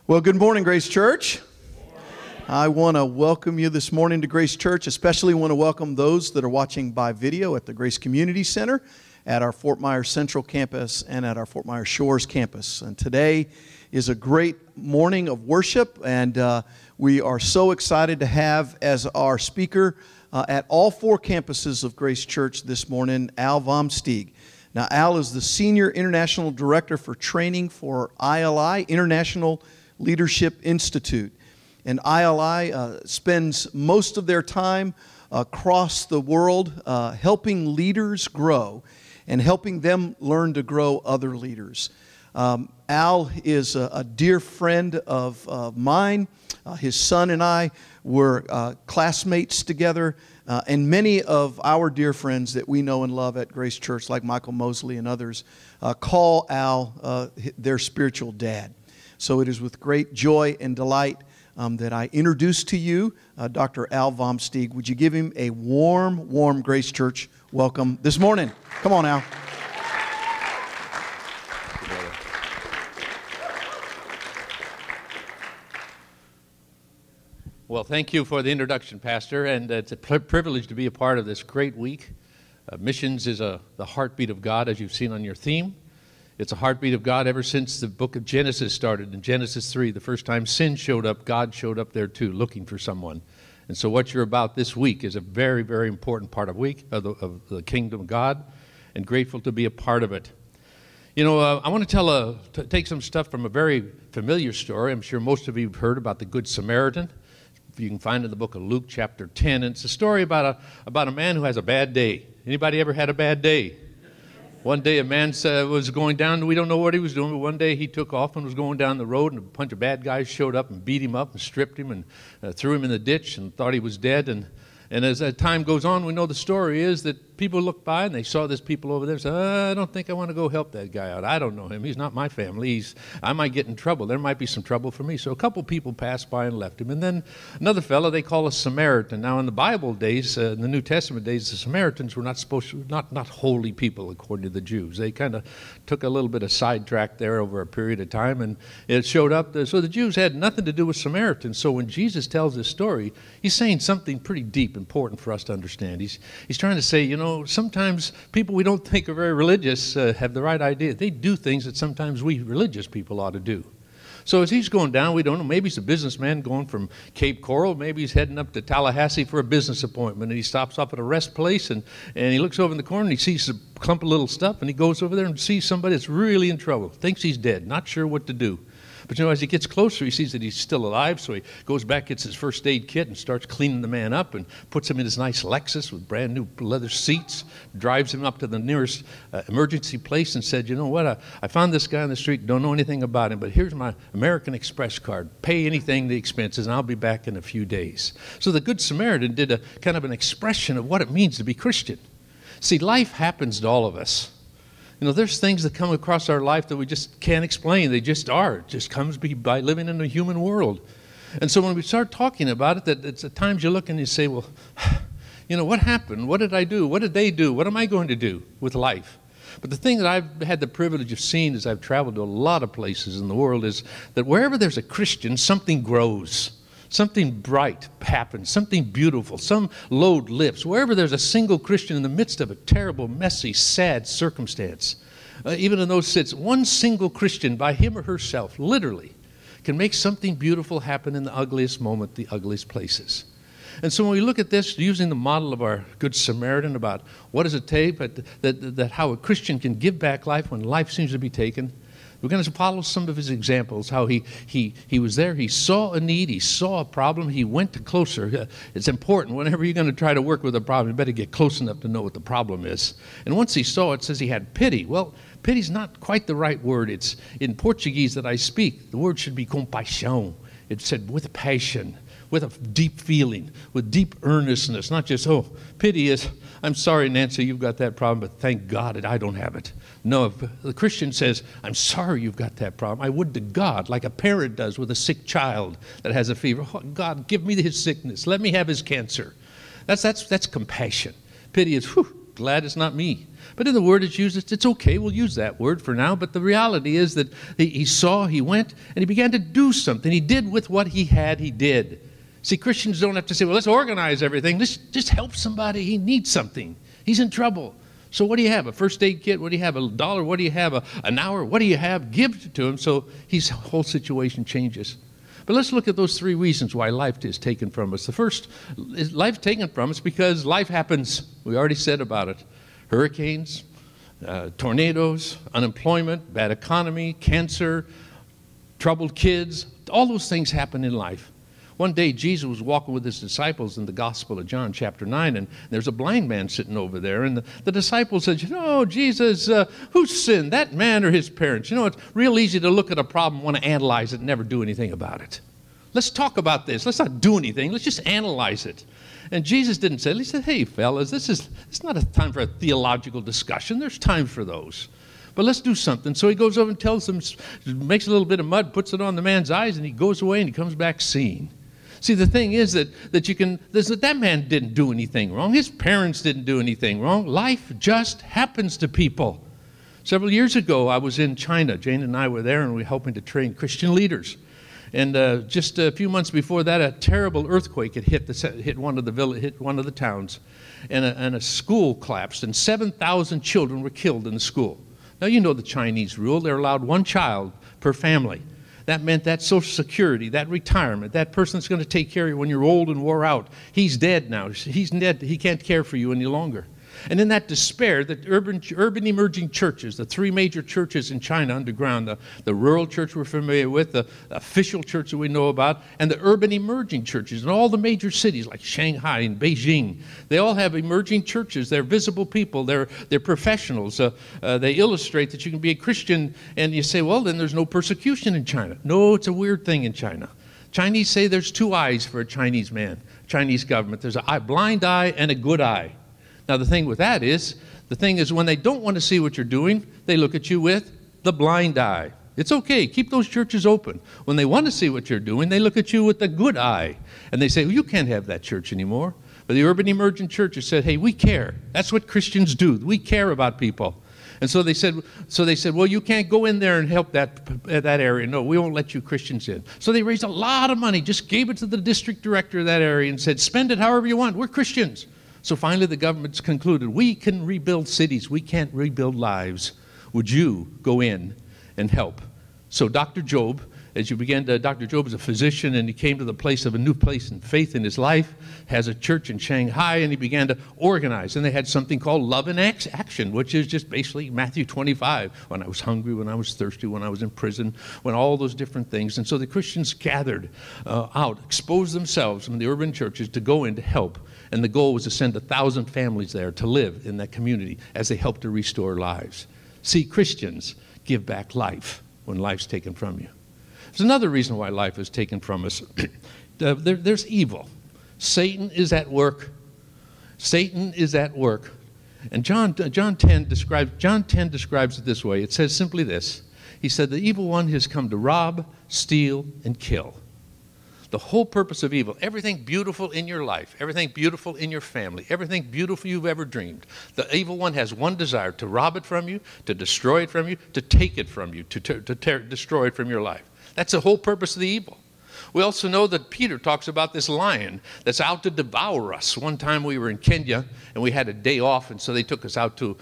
Well, good morning, Grace Church. I want to welcome you this morning to Grace Church. Especially want to welcome those that are watching by video at the Grace Community Center, at our Fort Myers Central campus, and at our Fort Myers Shores campus. And today is a great morning of worship, and we are so excited to have as our speaker at all four campuses of Grace Church this morning, Vom Steeg. Now, Al is the Senior International Director for Training for ILI, International Leadership Institute. And ILI spends most of their time across the world helping leaders grow and helping them learn to grow other leaders. Al is a dear friend of mine. His son and I were classmates together. And many of our dear friends that we know and love at Grace Church, like Michael Mosley and others, call Al their spiritual dad. So it is with great joy and delight that I introduce to you Dr. Al Vom Steeg. Would you give him a warm Grace Church welcome this morning? Come on, Al. Well, thank you for the introduction, Pastor, and it's a privilege to be a part of this great week. Missions is the heartbeat of God, as you've seen on your theme. It's a heartbeat of God ever since the book of Genesis started. In Genesis 3, the first time sin showed up, God showed up there too, looking for someone. And so what you're about this week is a very, very important part of the kingdom of God, and grateful to be a part of it. You know, I want to take some stuff from a very familiar story. I'm sure most of you have heard about the Good Samaritan. You can find it in the book of Luke, chapter 10. And it's a story about a man who has a bad day. Anybody ever had a bad day? One day a man was going down, we don't know what he was doing, but one day he took off and was going down the road, and a bunch of bad guys showed up and beat him up and stripped him and threw him in the ditch and thought he was dead. And as that time goes on, we know the story is that people looked by and they saw this people over there and said, I don't think I want to go help that guy out. I don't know him. He's not my family. I might get in trouble. There might be some trouble for me. So a couple people passed by and left him. And then another fellow they call a Samaritan. Now in the Bible days, in the New Testament days, the Samaritans were not holy people according to the Jews. They kind of took a little bit of sidetrack there over a period of time, and it showed up. So the Jews had nothing to do with Samaritans. So when Jesus tells this story, he's saying something pretty deep, important for us to understand. He's trying to say, you know, sometimes people we don't think are very religious have the right idea. They do things that sometimes we religious people ought to do. So as he's going down, we don't know, maybe he's a businessman going from Cape Coral, maybe he's heading up to Tallahassee for a business appointment, and he stops up at a rest place, and he looks over in the corner and he sees a clump of little stuff, and he goes over there and sees somebody that's really in trouble, thinks he's dead, not sure what to do. But you know, as he gets closer, he sees that he's still alive, so he goes back, gets his first aid kit, and starts cleaning the man up, and puts him in his nice Lexus with brand new leather seats, drives him up to the nearest emergency place, and said, you know what, I found this guy on the street, don't know anything about him, but here's my American Express card. Pay anything, the expenses, and I'll be back in a few days. So the Good Samaritan did a kind of an expression of what it means to be Christian. See, life happens to all of us. You know, there's things that come across our life that we just can't explain. They just are. It just comes by living in a human world. And so when we start talking about it, that it's at times you look and you say, well, you know, what happened? What did I do? What did they do? What am I going to do with life? But the thing that I've had the privilege of seeing as I've traveled to a lot of places in the world is that wherever there's a Christian, something grows. Something bright happens, something beautiful, some load lifts. Wherever there's a single Christian in the midst of a terrible, messy, sad circumstance, even in those sits, one single Christian by him or herself, literally, can make something beautiful happen in the ugliest moment, the ugliest places. And so when we look at this, using the model of our Good Samaritan about what does it take, that how a Christian can give back life when life seems to be taken, we're going to follow some of his examples, how he was there, he saw a need, he saw a problem, he went closer. It's important, whenever you're going to try to work with a problem, you better get close enough to know what the problem is. And once he saw it, says he had pity. Well, pity's not quite the right word. It's in Portuguese that I speak. The word should be compaixão. It said with passion, with a deep feeling, with deep earnestness, not just, oh, pity is, I'm sorry, Nancy, you've got that problem, but thank God that I don't have it. No, if the Christian says, I'm sorry you've got that problem, I would to God, like a parent does with a sick child that has a fever. Oh, God, give me his sickness. Let me have his cancer. That's compassion. Pity is, whew, glad it's not me. But in the word it's used, it's okay, we'll use that word for now. But the reality is that he saw, he went, and he began to do something. He did with what he had, he did. See, Christians don't have to say, well, let's organize everything. Let's just help somebody. He needs something. He's in trouble. So what do you have? A first aid kit? What do you have? $1? What do you have? An hour? What do you have? Give it to him so his whole situation changes. But let's look at those 3 reasons why life is taken from us. The first is life taken from us because life happens. We already said about it. Hurricanes, tornadoes, unemployment, bad economy, cancer, troubled kids. All those things happen in life. One day, Jesus was walking with his disciples in the Gospel of John, chapter 9, and there's a blind man sitting over there. And the disciples said, Jesus, who sinned, that man or his parents? It's real easy to look at a problem, want to analyze it, and never do anything about it. Let's talk about this. Let's not do anything. Let's just analyze it. And Jesus didn't say it. He said, hey, fellas, it's not a time for a theological discussion. There's time for those. But let's do something. So he goes over and tells them, makes a little bit of mud, puts it on the man's eyes, and he goes away and he comes back seeing. See, the thing is that man didn't do anything wrong. His parents didn't do anything wrong. Life just happens to people. Several years ago, I was in China. Jane and I were there, and we were helping to train Christian leaders. And just a few months before that, a terrible earthquake had hit one of the towns, and a school collapsed, and 7,000 children were killed in the school. Now, you know the Chinese rule. They're allowed 1 child per family. That meant that Social Security, that retirement, that person that's going to take care of you when you're old and wore out, he's dead now. He's dead. He can't care for you any longer. And in that despair, the urban emerging churches, the 3 major churches in China underground, the rural church we're familiar with, the official church that we know about, and the urban emerging churches in all the major cities like Shanghai and Beijing, they all have emerging churches. They're visible people. They're professionals. They illustrate that you can be a Christian, and you say, well, then there's no persecution in China. No, it's a weird thing in China. Chinese say there's 2 eyes for a Chinese man, Chinese government. There's a blind eye and a good eye. Now, the thing is when they don't want to see what you're doing, they look at you with the blind eye. It's okay. Keep those churches open. When they want to see what you're doing, they look at you with the good eye. And they say, well, you can't have that church anymore. But the urban emergent churches said, hey, we care. That's what Christians do. We care about people. And so they said, well, you can't go in there and help that area. No, we won't let you Christians in. So they raised a lot of money, just gave it to the district director of that area and said, spend it however you want. We're Christians. So finally the government's concluded, we can rebuild cities, we can't rebuild lives. Would you go in and help? So Dr. Job, Dr. Job is a physician, and he came to the place of a new place in faith in his life, has a church in Shanghai, and he began to organize. And they had something called Love in Action, which is just basically Matthew 25. When I was hungry, when I was thirsty, when I was in prison, when all those different things. And so the Christians gathered out, exposed themselves in the urban churches to go in to help. And the goal was to send 1,000 families there to live in that community as they help to restore lives. See, Christians give back life when life's taken from you. There's another reason why life is taken from us. There's evil. Satan is at work. Satan is at work. And John 10 describes it this way. It says simply this. He said, the evil one has come to rob, steal, and kill. The whole purpose of evil, everything beautiful in your life, everything beautiful in your family, everything beautiful you've ever dreamed, the evil one has one desire: to rob it from you, to destroy it from you, to take it from you, to destroy it from your life. That's the whole purpose of the evil. We also know that Peter talks about this lion that's out to devour us. One time we were in Kenya, and we had a day off, and so they took us out to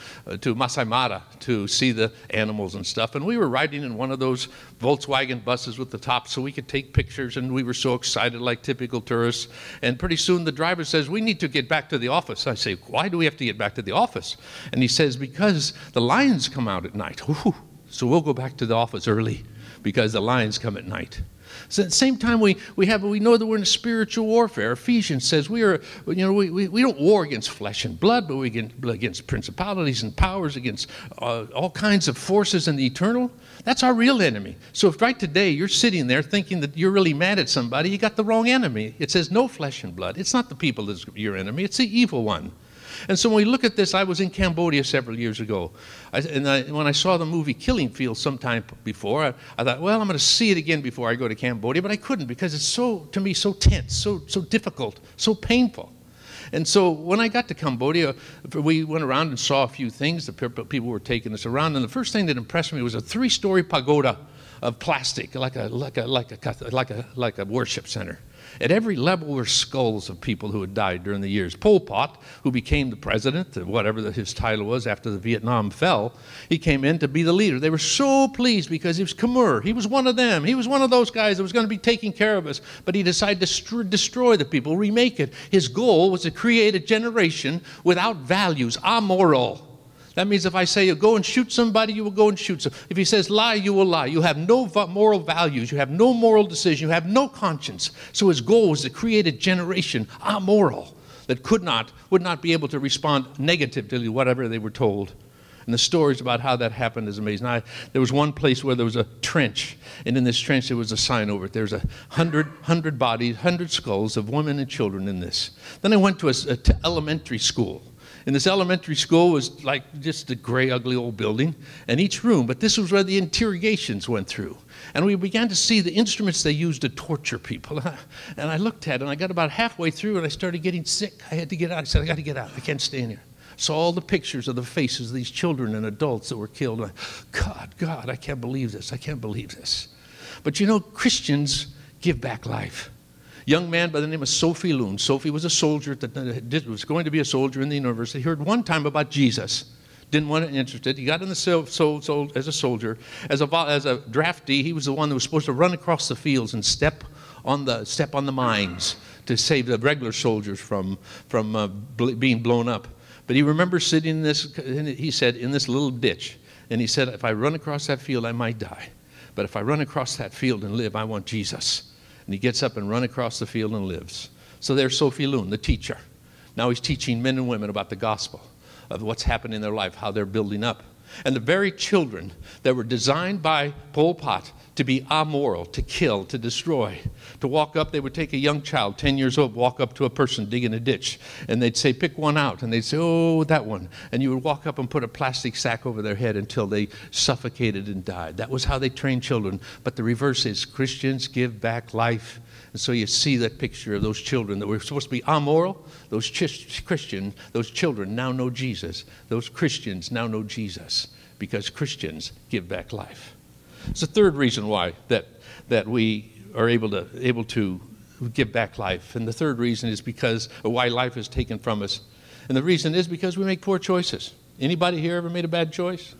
Masai Mara to see the animals and stuff. And we were riding in one of those Volkswagen buses with the top so we could take pictures, and we were so excited like typical tourists. And pretty soon the driver says, we need to get back to the office. I say, why do we have to get back to the office? And he says, because the lions come out at night. Ooh, so we'll go back to the office early because the lions come at night. So at the same time, we know that we're in a spiritual warfare. Ephesians says we don't war against flesh and blood, but we against principalities and powers, against all kinds of forces in the eternal. That's our real enemy. So if right today you're sitting there thinking that you're really mad at somebody, you got the wrong enemy. It says no flesh and blood. It's not the people that's your enemy. It's the evil one. And so when we look at this, I was in Cambodia several years ago. When I saw the movie Killing Fields sometime before, I thought, well, I'm going to see it again before I go to Cambodia. But I couldn't, because it's so, to me, so tense, so difficult, so painful. And so when I got to Cambodia, we went around and saw a few things. The people were taking us around, and the first thing that impressed me was a 3-story pagoda of plastic, like a worship center. At every level were skulls of people who had died during the years. Pol Pot, who became the president, whatever his title was after the Vietnam fell, he came in to be the leader. They were so pleased because he was Khmer. He was one of them. He was one of those guys that was going to be taking care of us. But he decided to destroy the people, remake it. His goal was to create a generation without values, amoral. That means if I say you go and shoot somebody, you will go and shoot somebody. If he says lie, you will lie. You have no moral values. You have no moral decision. You have no conscience. So his goal was to create a generation amoral that would not be able to respond negatively to whatever they were told. And the stories about how that happened is amazing. There was one place where there was a trench, and in this trench there was a sign over it. There's 100 bodies, 100 skulls of women and children in this. Then I went to an elementary school. And this elementary school was like just a gray, ugly old building, and each room, but this was where the interrogations went through. And we began to see the instruments they used to torture people. And I looked at it, and I got about halfway through, and I started getting sick. I had to get out. I said, I got to get out. I can't stay in here. Saw all the pictures of the faces of these children and adults that were killed. And God, I can't believe this. I can't believe this. But you know, Christians give back life. Young man by the name of Sophie Loon. Sophie was a soldier that was going to be a soldier in the university. He heard one time about Jesus. Didn't want to interested. He got in the as a soldier. As a draftee, he was the one that was supposed to run across the fields and step on the mines to save the regular soldiers from being blown up. But he remembers sitting in this, he said, in this little ditch. And he said, if I run across that field, I might die. But if I run across that field and live, I want Jesus. And he gets up and runs across the field and lives. So there's Sophie Loon, the teacher. Now he's teaching men and women about the gospel, of what's happening in their life, how they're building up. And the very children that were designed by Pol Pot to be amoral, to kill, to destroy, to walk up, they would take a young child, 10 years old, walk up to a person digging a ditch, and they'd say, pick one out, and they'd say, oh, that one. And you would walk up and put a plastic sack over their head until they suffocated and died. That was how they trained children. But the reverse is Christians give back life. And so you see that picture of those children that were supposed to be amoral. Those those children now know Jesus. Those Christians now know Jesus because Christians give back life. It's the third reason why that we are able to give back life. And the third reason is because of why life is taken from us. And the reason is because we make poor choices. Anybody here ever made a bad choice?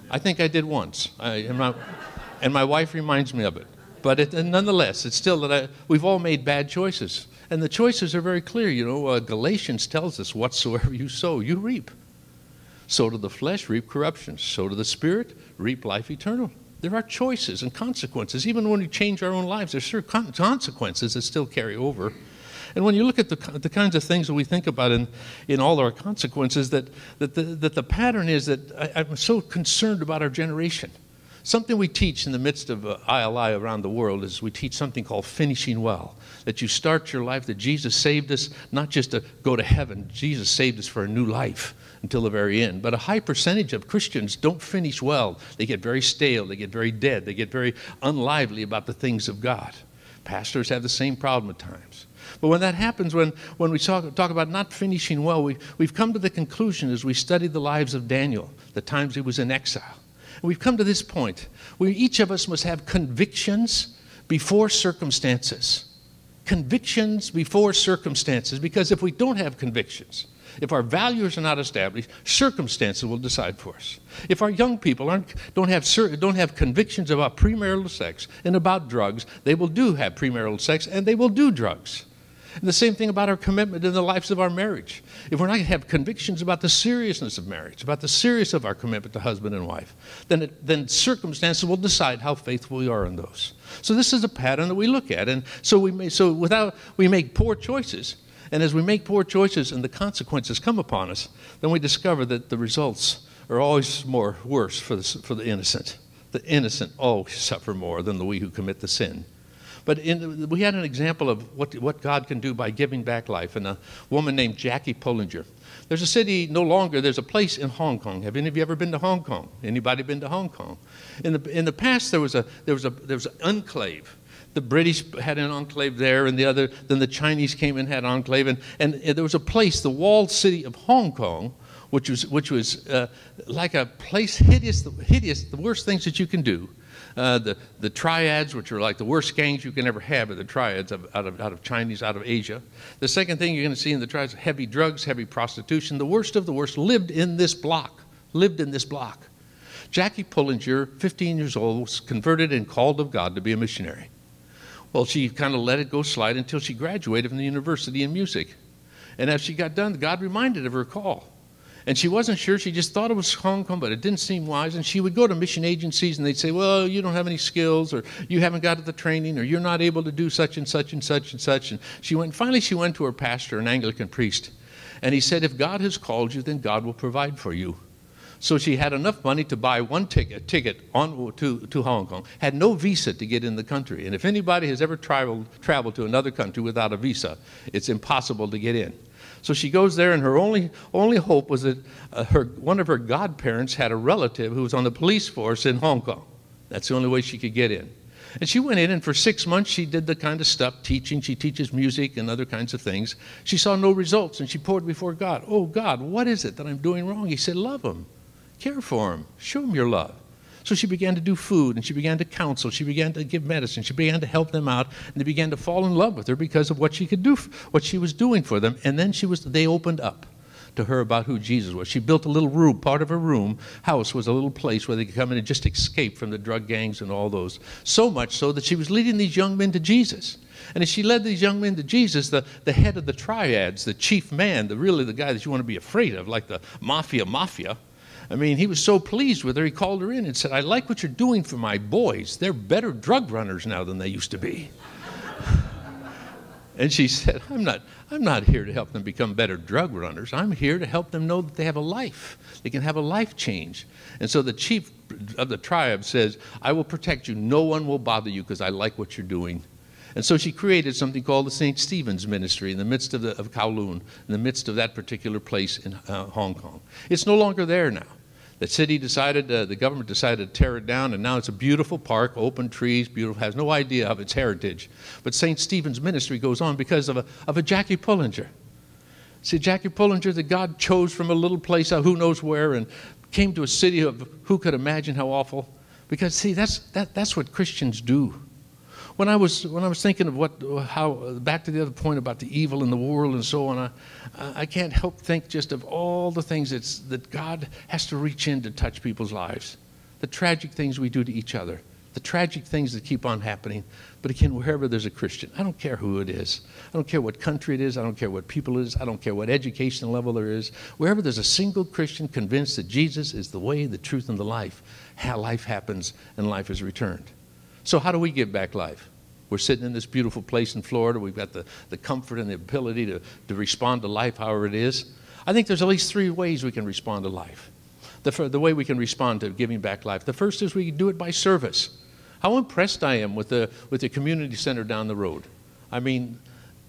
I think I did once. And my wife reminds me of it. But nonetheless, it's still that we've all made bad choices. And the choices are very clear. You know, Galatians tells us, whatsoever you sow, you reap. Sow to the flesh, reap corruption. Sow to the spirit, reap life eternal. There are choices and consequences. Even when we change our own lives, there's certain consequences that still carry over. And when you look at the kinds of things that we think about in all our consequences, that the pattern is that I'm so concerned about our generation. Something we teach in the midst of ILI around the world is we teach something called finishing well. That you start your life, that Jesus saved us not just to go to heaven. Jesus saved us for a new life until the very end. But a high percentage of Christians don't finish well. They get very stale. They get very dead. They get very unlively about the things of God. Pastors have the same problem at times. But when that happens, when we talk about not finishing well, we've come to the conclusion as we study the lives of Daniel, the times he was in exile. And we've come to this point where each of us must have convictions before circumstances. Convictions before circumstances. Because if we don't have convictions, if our values are not established, circumstances will decide for us. If our young people don't have convictions about premarital sex and about drugs, they will have premarital sex and they will do drugs. And the same thing about our commitment in the lives of our marriage. If we're not going to have convictions about the seriousness of marriage, about the seriousness of our commitment to husband and wife, then circumstances will decide how faithful we are in those. So this is a pattern that we look at. And so we make poor choices. And as we make poor choices and the consequences come upon us, then we discover that the results are always worse for the innocent. The innocent always suffer more than we who commit the sin. But we had an example of what God can do by giving back life. And a woman named Jackie Pollinger. There's a place in Hong Kong. Have any of you ever been to Hong Kong? Anybody been to Hong Kong? In the past, there was an enclave. The British had an enclave there, and then the Chinese came and had an enclave, and there was a place, the walled city of Hong Kong, which was like a place hideous, the worst things that you can do. The triads, which are like the worst gangs you can ever have, are the triads out of Chinese, out of Asia. The second thing you're going to see in the triads, heavy drugs, heavy prostitution. The worst of the worst lived in this block. Jackie Pullinger, 15 years old, was converted and called of God to be a missionary. Well, she kind of let it go slide until she graduated from the university in music. And as she got done, God reminded of her call. And she wasn't sure. She just thought it was Hong Kong, but it didn't seem wise. And she would go to mission agencies, and they'd say, well, you don't have any skills, or you haven't got the training, or you're not able to do such and such and such and such. And finally she went to her pastor, an Anglican priest. And he said, if God has called you, then God will provide for you. So she had enough money to buy one ticket to Hong Kong, had no visa to get in the country. And if anybody has ever traveled to another country without a visa, it's impossible to get in. So she goes there, and her only hope was that one of her godparents had a relative who was on the police force in Hong Kong. That's the only way she could get in. And she went in, and for 6 months she did the kind of stuff, teaching. She teaches music and other kinds of things. She saw no results, and she poured before God. Oh, God, what is it that I'm doing wrong? He said, love them. Care for them. Show them your love. So she began to do food, and she began to counsel. She began to give medicine. She began to help them out, and they began to fall in love with her because of what she could do, what she was doing for them. And then they opened up to her about who Jesus was. She built a little room. Part of her house was a little place where they could come in and just escape from the drug gangs and all those. So much so that she was leading these young men to Jesus. And as she led these young men to Jesus, the head of the triads, the chief man, really the guy that you want to be afraid of, like the mafia, I mean, he was so pleased with her, he called her in and said, I like what you're doing for my boys. They're better drug runners now than they used to be. And she said, I'm not here to help them become better drug runners. I'm here to help them know that they have a life. They can have a life change. And so the chief of the tribe says, I will protect you. No one will bother you because I like what you're doing. And so she created something called the St. Stephen's Ministry in the midst of Kowloon, in the midst of that particular place in Hong Kong. It's no longer there now. The government decided to tear it down, and now it's a beautiful park, open trees, beautiful, has no idea of its heritage. But St. Stephen's Ministry goes on because of a Jackie Pullinger. See, Jackie Pullinger that God chose from a little place out who knows where and came to a city of who could imagine how awful. Because, see, that's what Christians do. When I was thinking of how back to the other point about the evil in the world and so on, I can't help think just of all the things that God has to reach in to touch people's lives, the tragic things we do to each other, the tragic things that keep on happening. But again, wherever there's a Christian, I don't care who it is, I don't care what country it is, I don't care what people it is, I don't care what education level there is. Wherever there's a single Christian convinced that Jesus is the way, the truth, and the life, how life happens and life is returned. So how do we give back life? We're sitting in this beautiful place in Florida. We've got the comfort and the ability to respond to life however it is. I think there's at least 3 ways we can respond to life. The way we can respond to giving back life. The first is we do it by service. How impressed I am with the community center down the road. I mean,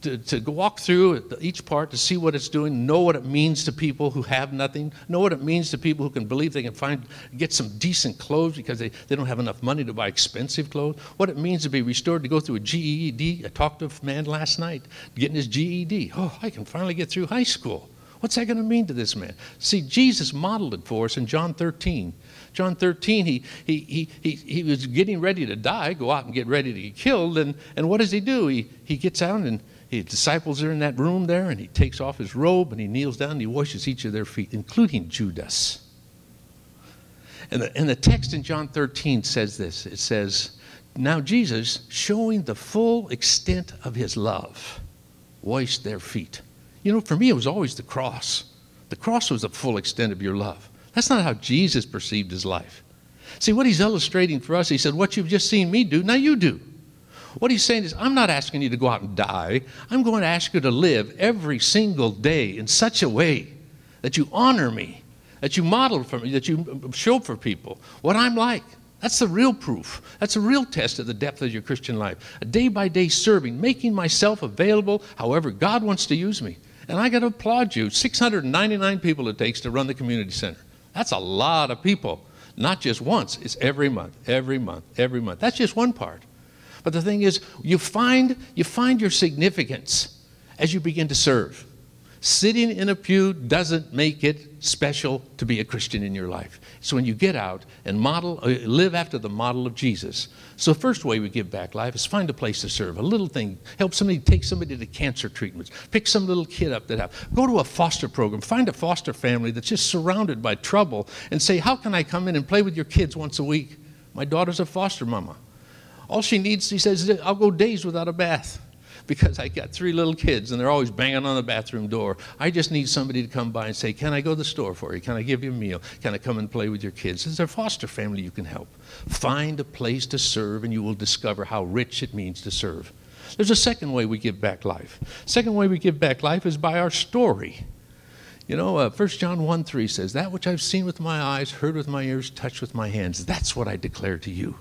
to walk through each part, to see what it's doing, know what it means to people who have nothing, know what it means to people who can believe they can get some decent clothes because they don't have enough money to buy expensive clothes, what it means to be restored, to go through a GED. I talked to a man last night getting his GED. Oh, I can finally get through high school. What's that going to mean to this man? See, Jesus modeled it for us in John 13. John 13, he was getting ready to die, go out and get ready to get killed, and what does he do? He gets out and his disciples are in that room there, and he takes off his robe, and he kneels down, and he washes each of their feet, including Judas. And the text in John 13 says this. It says, now Jesus, showing the full extent of his love, washed their feet. You know, for me, it was always the cross. The cross was the full extent of your love. That's not how Jesus perceived his life. See, what he's illustrating for us, he said, what you've just seen me do, now you do. What he's saying is, I'm not asking you to go out and die. I'm going to ask you to live every single day in such a way that you honor me, that you model for me, that you show for people what I'm like. That's the real proof. That's a real test of the depth of your Christian life. A day-by-day serving, making myself available however God wants to use me. And I got to applaud you. 699 people it takes to run the community center. That's a lot of people. Not just once. It's every month, every month, every month. That's just one part. But the thing is, you find your significance as you begin to serve. Sitting in a pew doesn't make it special to be a Christian in your life. So when you get out and live after the model of Jesus. So the first way we give back life is find a place to serve. A little thing, help somebody, take somebody to cancer treatments. Pick some little kid up go to a foster program. Find a foster family that's just surrounded by trouble and say, how can I come in and play with your kids once a week? My daughter's a foster mama. All she needs, he says, I'll go days without a bath, because I got 3 little kids and they're always banging on the bathroom door. I just need somebody to come by and say, can I go to the store for you? Can I give you a meal? Can I come and play with your kids? Is there a foster family you can help? Find a place to serve and you will discover how rich it means to serve. There's a second way we give back life. Second way we give back life is by our story. 1 John 1:3 says, that which I've seen with my eyes, heard with my ears, touched with my hands, that's what I declare to you.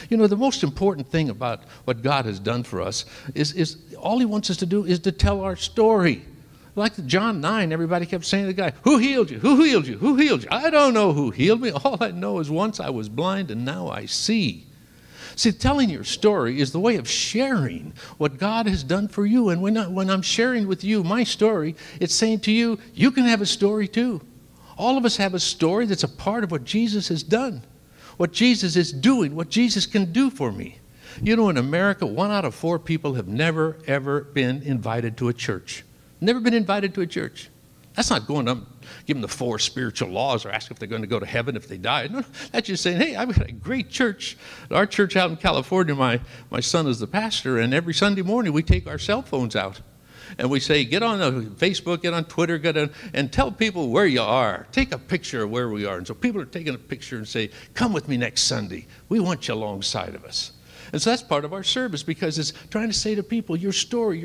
The most important thing about what God has done for us is all he wants us to do is to tell our story. Like John 9, everybody kept saying to the guy, who healed you? Who healed you? Who healed you? I don't know who healed me. All I know is once I was blind and now I see. See, telling your story is the way of sharing what God has done for you. And when I'm sharing with you my story, it's saying to you, you can have a story too. All of us have a story that's a part of what Jesus has done. What Jesus is doing, what Jesus can do for me. In America, 1 out of 4 people have never, ever been invited to a church. Never been invited to a church. That's not going up, give them the 4 spiritual laws or ask if they're going to go to heaven if they die. No, that's just saying, hey, I've got a great church. Our church out in California, my son is the pastor, and every Sunday morning we take our cell phones out. And we say, get on Facebook, get on Twitter, and tell people where you are. Take a picture of where we are. And so people are taking a picture and say, come with me next Sunday. We want you alongside of us. And so that's part of our service, because it's trying to say to people, your story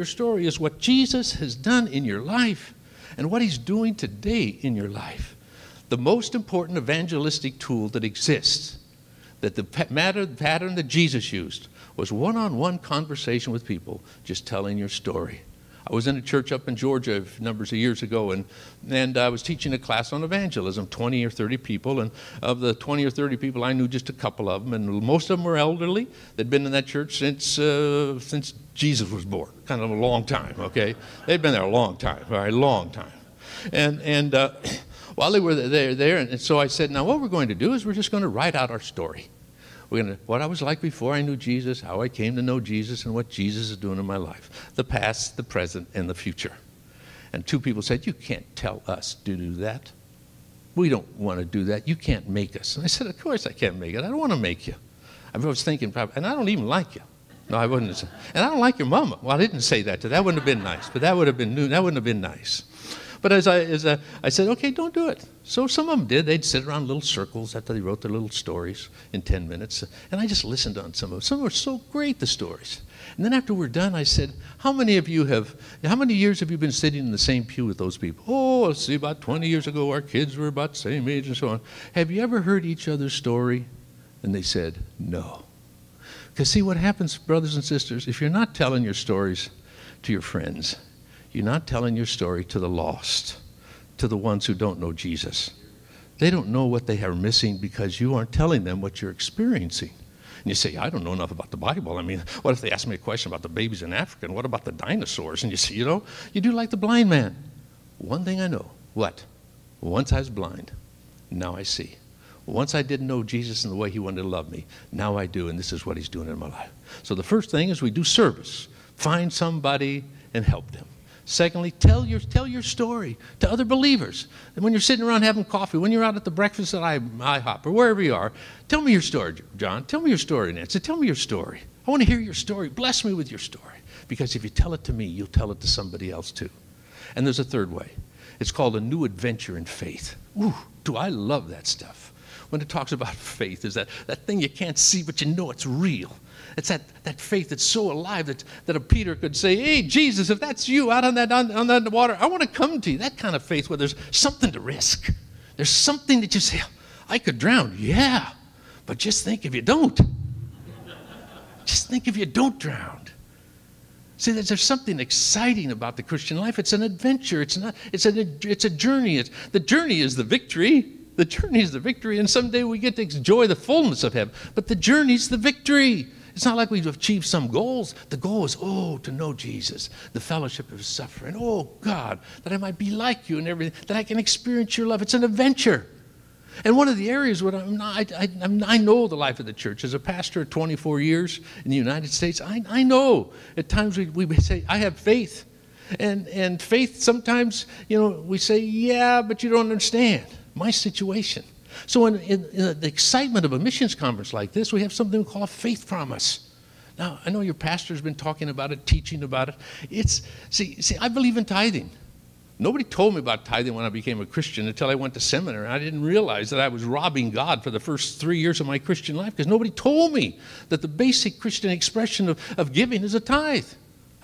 is what Jesus has done in your life and what he's doing today in your life. The most important evangelistic tool that exists, that the pattern that Jesus used, was one-on-one conversation with people, just telling your story. I was in a church up in Georgia numbers of years ago, and I was teaching a class on evangelism, 20 or 30 people, and of the 20 or 30 people, I knew just a couple of them, and most of them were elderly. They'd been in that church since Jesus was born, kind of a long time, okay? They'd been there a long time, all right, long time. And while they were there, and so I said, now what we're going to do is we're just going to write out our story. What I was like before I knew Jesus, how I came to know Jesus, and what Jesus is doing in my life. The past, the present, and the future. And 2 people said, you can't tell us to do that. We don't want to do that. You can't make us. And I said, of course I can't make it. I don't want to make you. I was thinking, and I don't even like you. No, I wouldn't say. And I don't like your mama. Well, I didn't say that. That wouldn't have been nice. But that wouldn't have been nice. But as I said, okay, don't do it. So some of them did. They'd sit around little circles after they wrote their little stories in 10 minutes. And I just listened on some of them. Some were so great, the stories. And then after we're done, I said, how many years have you been sitting in the same pew with those people? Oh, let's see, about 20 years ago, our kids were about the same age and so on. Have you ever heard each other's story? And they said, no. Because see what happens, brothers and sisters, if you're not telling your stories to your friends, you're not telling your story to the lost, to the ones who don't know Jesus. They don't know what they are missing because you aren't telling them what you're experiencing. And you say, I don't know enough about the Bible. I mean, what if they ask me a question about the babies in Africa? And what about the dinosaurs? And you say, you do like the blind man. One thing I know. What? Once I was blind, now I see. Once I didn't know Jesus in the way he wanted to love me, now I do, and this is what he's doing in my life. So the first thing is we do service. Find somebody and help them. Secondly, tell your story to other believers. And when you're sitting around having coffee, when you're out at the breakfast at IHOP or wherever you are, tell me your story, John. Tell me your story, Nancy. Tell me your story. I want to hear your story. Bless me with your story. Because if you tell it to me, you'll tell it to somebody else too. And there's a third way. It's called a new adventure in faith. Ooh, do I love that stuff. When it talks about faith, is that thing you can't see, but you know it's real. It's that faith that's so alive that a Peter could say, hey, Jesus, if that's you out on that water, I want to come to you. That kind of faith where there's something to risk. There's something that you say, I could drown. Yeah, but just think if you don't. Just think if you don't drown. See, there's something exciting about the Christian life. It's an adventure. It's a journey. The journey is the victory. The journey is the victory, and someday we get to enjoy the fullness of heaven. But the journey's the victory. It's not like we've achieved some goals. The goal is, to know Jesus, the fellowship of his suffering. Oh, God, that I might be like you and everything, that I can experience your love. It's an adventure. And one of the areas where I know the life of the church. As a pastor of 24 years in the United States, I know at times we say, I have faith. And faith, sometimes, we say, yeah, but you don't understand my situation. So in the excitement of a missions conference like this, we have something we call a faith promise. Now, I know your pastor's been talking about it, teaching about it. See, I believe in tithing. Nobody told me about tithing when I became a Christian until I went to seminary. I didn't realize that I was robbing God for the first 3 years of my Christian life because nobody told me that the basic Christian expression of giving is a tithe.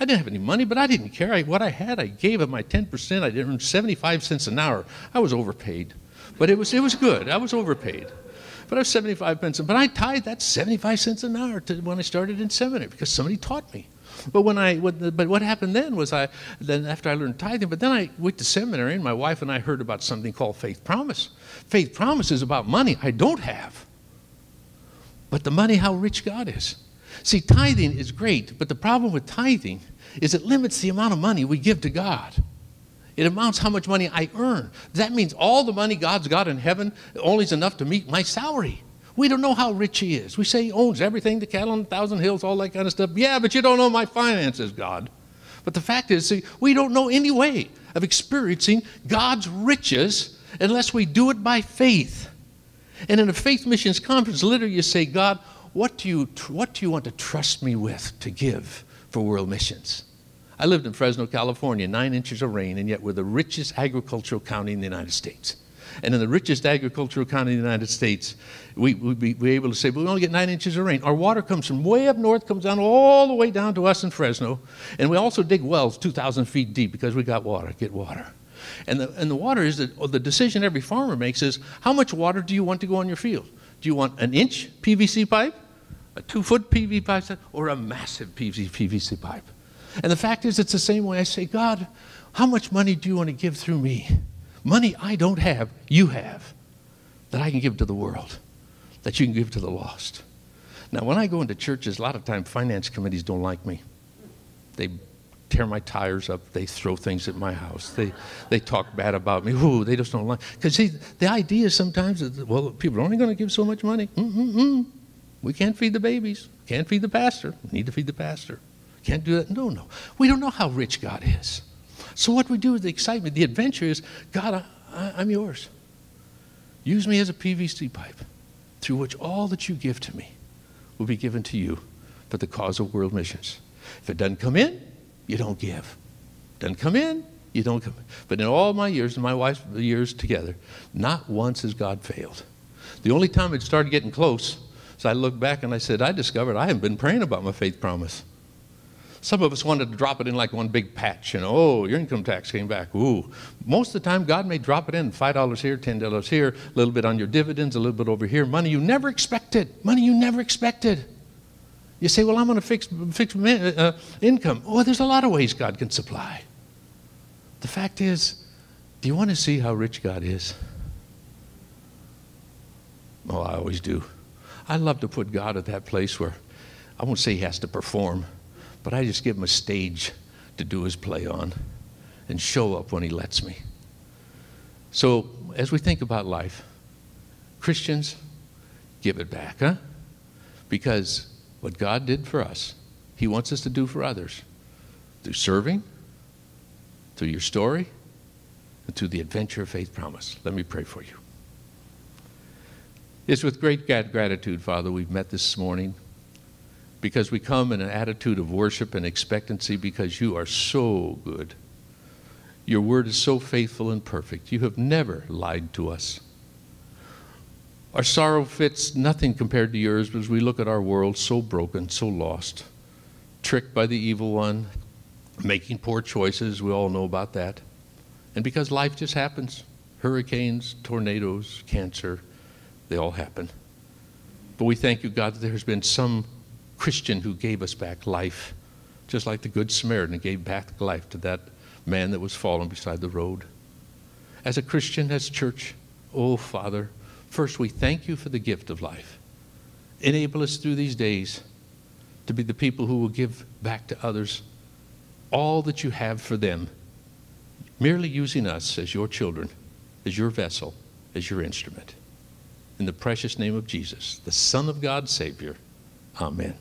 I didn't have any money, but I didn't care. What I had, I gave of my 10%. I earned 75 cents an hour. I was overpaid. But it was good. I was overpaid. But I was 75 cents. But I tithed that 75 cents an hour when I started in seminary because somebody taught me. But what happened then was then after I learned tithing, but then I went to seminary and my wife and I heard about something called faith promise. Faith promise is about money I don't have. But the money, how rich God is. See, tithing is great, but the problem with tithing is it limits the amount of money we give to God. It amounts how much money I earn. That means all the money God's got in heaven only is enough to meet my salary. We don't know how rich he is. We say he owns everything, the cattle on 1,000 hills, all that kind of stuff. Yeah, but you don't know my finances, God. But the fact is, see, we don't know any way of experiencing God's riches unless we do it by faith. And in a faith missions conference, literally you say, God, what do you want to trust me with to give for world missions? I lived in Fresno, California, 9 inches of rain, and yet we're the richest agricultural county in the United States. And in the richest agricultural county in the United States, we're able to say, but we only get 9 inches of rain. Our water comes from way up north, comes down all the way down to us in Fresno. And we also dig wells 2,000 feet deep because we got water, get water. And the water is the decision every farmer makes is, how much water do you want to go on your field? Do you want an inch PVC pipe, a 2-foot PVC pipe, or a massive PVC pipe? And the fact is, it's the same way. I say, God, how much money do you want to give through me? Money I don't have, you have, that I can give to the world, that you can give to the lost. Now, when I go into churches, a lot of times finance committees don't like me. They tear my tires up. They throw things at my house. They talk bad about me. Ooh, they just don't like. Because see, the idea is sometimes, well, people are only going to give so much money. We can't feed the babies. Can't feed the pastor. We need to feed the pastor. Can't do that. No. We don't know how rich God is. So what we do with the excitement, the adventure is, God, I'm yours. Use me as a PVC pipe through which all that you give to me will be given to you for the cause of world missions. If it doesn't come in, you don't give. Doesn't come in, you don't come in. But in all my years and my wife's years together, not once has God failed. The only time it started getting close, so I looked back and I said, I discovered I haven't been praying about my faith promise. Some of us wanted to drop it in like one big patch, oh, your income tax came back, ooh. Most of the time, God may drop it in, $5 here, $10 here, a little bit on your dividends, a little bit over here, money you never expected, You say, well, I'm going to fix income. Oh, there's a lot of ways God can supply. The fact is, do you want to see how rich God is? Oh, I always do. I love to put God at that place where, I won't say he has to perform, but I just give him a stage to do his play on and show up when he lets me. So as we think about life, Christians, give it back, huh? Because what God did for us, he wants us to do for others through serving, through your story, and through the adventure of faith promise. Let me pray for you. It's with great gratitude, Father, we've met this morning, because we come in an attitude of worship and expectancy because you are so good. Your word is so faithful and perfect. You have never lied to us. Our sorrow fits nothing compared to yours as we look at our world so broken, so lost, tricked by the evil one, making poor choices. We all know about that. And because life just happens, hurricanes, tornadoes, cancer, they all happen. But we thank you, God, that there has been some Christian who gave us back life, just like the Good Samaritan gave back life to that man that was fallen beside the road. As a Christian, as church, oh, Father, first we thank you for the gift of life. Enable us through these days to be the people who will give back to others all that you have for them, merely using us as your children, as your vessel, as your instrument. In the precious name of Jesus, the Son of God, Savior. Amen.